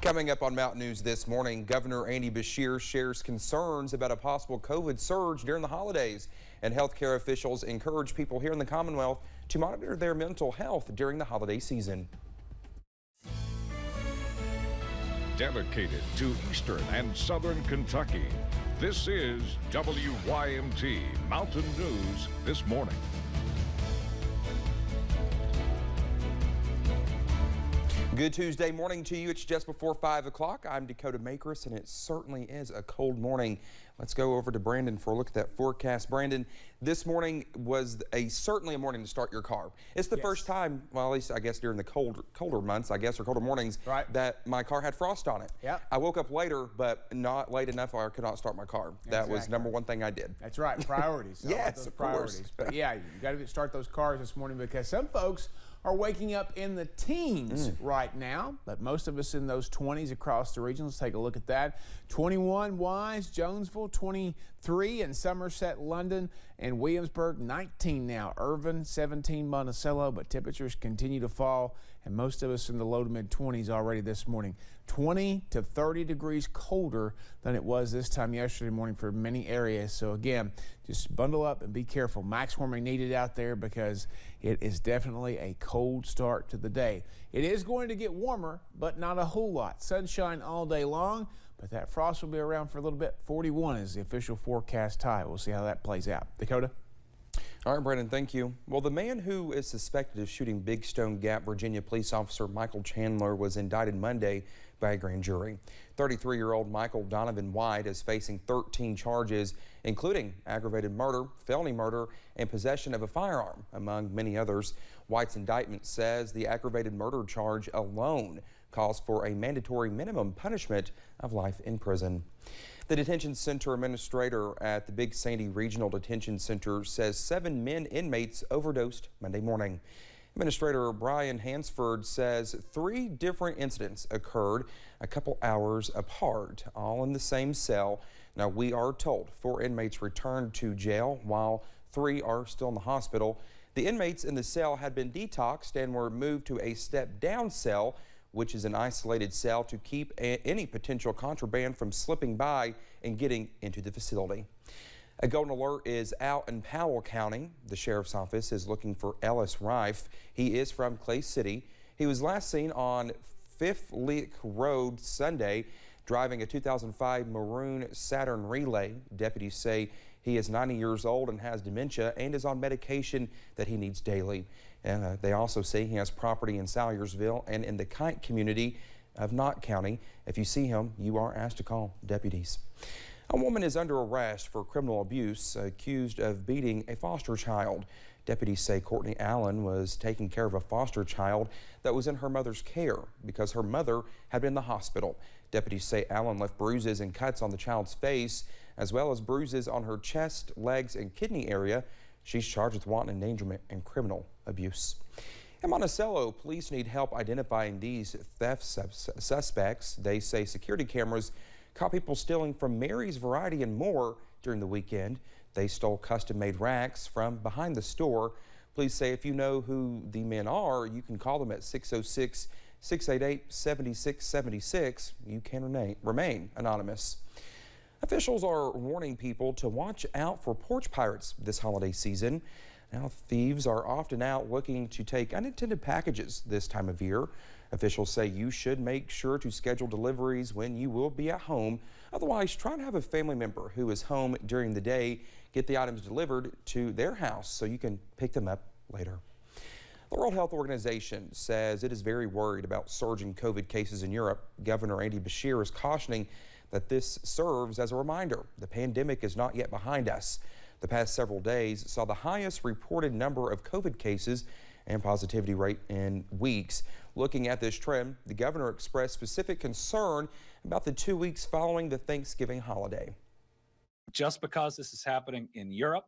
Coming up on Mountain News this morning, Governor Andy Beshear shares concerns about a possible COVID surge during the holidays, and healthcare officials encourage people here in the Commonwealth to monitor their mental health during the holiday season. Dedicated to Eastern and Southern Kentucky, this is WYMT Mountain News this morning. Good Tuesday morning to you. It's just before 5 o'clock. I'm Dakota Makris, and it certainly is a cold morning. Let's go over to Brandon for a look at that forecast. Brandon, this morning was certainly a morning to start your car. It's the first time, well, at least I guess during the colder months, I guess, or colder mornings, that my car had frost on it. Yep. I woke up later, but not late enough or I could not start my car. That was number one thing I did. That's right, priorities. Yes, of course. But yeah, you got to start those cars this morning because some folks are waking up in the teens right now, but most of us in those 20s across the region. Let's take a look at that. 21 Wise, Jonesville, 23 in Somerset, London, and Williamsburg, 19 now. Irvin, 17 Monticello, but temperatures continue to fall, and most of us in the low to mid 20s already this morning. 20 to 30 degrees colder than it was this time yesterday morning for many areas. So again, just bundle up and be careful. Max warming needed out there because it is definitely a cold start to the day. It is going to get warmer, but not a whole lot. Sunshine all day long, but that frost will be around for a little bit. 41 is the official forecast high. We'll see how that plays out. Dakota? All right, Brandon, thank you. Well, the man who is suspected of shooting Big Stone Gap, Virginia police officer Michael Chandler was indicted Monday by a grand jury. 33-year-old Michael Donovan White is facing 13 charges, including aggravated murder, felony murder, and possession of a firearm, among many others. White's indictment says the aggravated murder charge alone calls for a mandatory minimum punishment of life in prison. The detention center administrator at the Big Sandy Regional Detention Center says 7 men inmates overdosed Monday morning. Administrator Brian Hansford says 3 different incidents occurred a couple hours apart, all in the same cell. Now, we are told 4 inmates returned to jail while 3 are still in the hospital. The inmates in the cell had been detoxed and were moved to a step-down cell, which is an isolated cell to keep any potential contraband from slipping by and getting into the facility. A golden alert is out in Powell County. The sheriff's office is looking for Ellis Rife. He is from Clay City. He was last seen on Fifth Lick Road Sunday driving a 2005 maroon Saturn Relay. Deputies say he is 90 years old and has dementia and is on medication that he needs daily. And they also say he has property in Salyersville and in the Kite community of Knott County. If you see him, you are asked to call deputies. A woman is under arrest for criminal abuse, accused of beating a foster child. Deputies say Courtney Allen was taking care of a foster child that was in her mother's care because her mother had been in the hospital. Deputies say Allen left bruises and cuts on the child's face, as well as bruises on her chest, legs, and kidney area. She's charged with wanton endangerment and criminal abuse. In Monticello, police need help identifying these theft suspects. They say security cameras caught people stealing from Mary's Variety and More during the weekend. They stole custom-made racks from behind the store. Police say if you know who the men are, you can call them at 606-688-7676. You can remain anonymous. Officials are warning people to watch out for porch pirates this holiday season. Now, thieves are often out looking to take unintended packages this time of year. Officials say you should make sure to schedule deliveries when you will be at home. Otherwise, try to have a family member who is home during the day get the items delivered to their house so you can pick them up later. The World Health Organization says it is very worried about surging COVID cases in Europe. Governor Andy Beshear is cautioning that this serves as a reminder the pandemic is not yet behind us. The past several days saw the highest reported number of COVID cases and positivity rate in weeks. Looking at this trend, the governor expressed specific concern about the 2 weeks following the Thanksgiving holiday. Just because this is happening in Europe,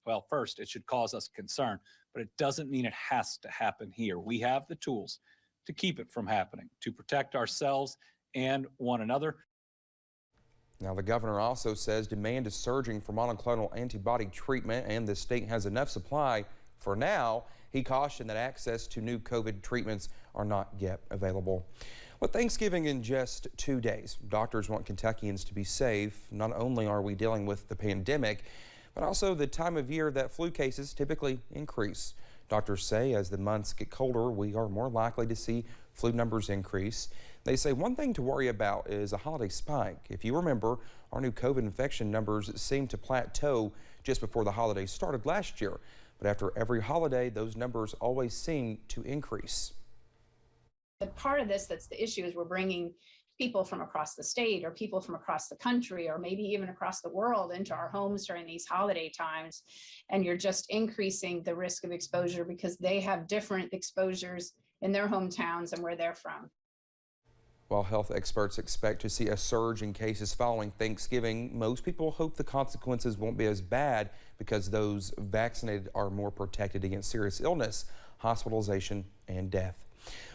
well, first, it should cause us concern, but it doesn't mean it has to happen here. We have the tools to keep it from happening, to protect ourselves and one another. Now, the governor also says demand is surging for monoclonal antibody treatment and the state has enough supply for now. He cautioned that access to new COVID treatments are not yet available. With Thanksgiving in just 2 days, doctors want Kentuckians to be safe. Not only are we dealing with the pandemic, but also the time of year that flu cases typically increase. Doctors say as the months get colder, we are more likely to see flu numbers increase. They say one thing to worry about is a holiday spike. If you remember, our new COVID infection numbers seemed to plateau just before the holidays started last year. But after every holiday, those numbers always seem to increase. The part of this that's the issue is we're bringing people from across the state or people from across the country or maybe even across the world into our homes during these holiday times. And you're just increasing the risk of exposure because they have different exposures in their hometowns and where they're from. While health experts expect to see a surge in cases following Thanksgiving, most people hope the consequences won't be as bad because those vaccinated are more protected against serious illness, hospitalization, and death.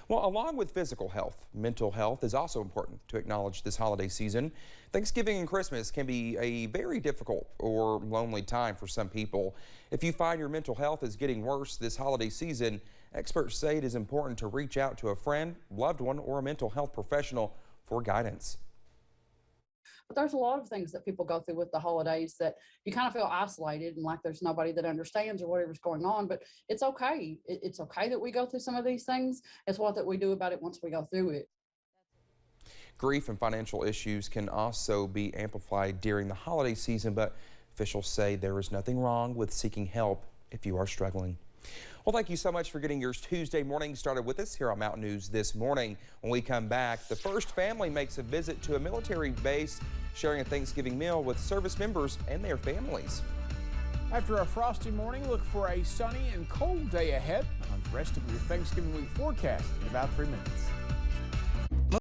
Well, along with physical health, mental health is also important to acknowledge this holiday season. Thanksgiving and Christmas can be a very difficult or lonely time for some people. If you find your mental health is getting worse this holiday season, experts say it is important to reach out to a friend, loved one, or a mental health professional for guidance. But there's a lot of things that people go through with the holidays that you kind of feel isolated and like there's nobody that understands or whatever's going on, but it's okay. It's okay that we go through some of these things. It's what that we do about it once we go through it. Grief and financial issues can also be amplified during the holiday season, but officials say there is nothing wrong with seeking help if you are struggling. Well, thank you so much for getting your Tuesday morning started with us here on Mountain News This Morning. When we come back, the first family makes a visit to a military base, sharing a Thanksgiving meal with service members and their families. After a frosty morning, look for a sunny and cold day ahead on the rest of your Thanksgiving week forecast in about 3 minutes.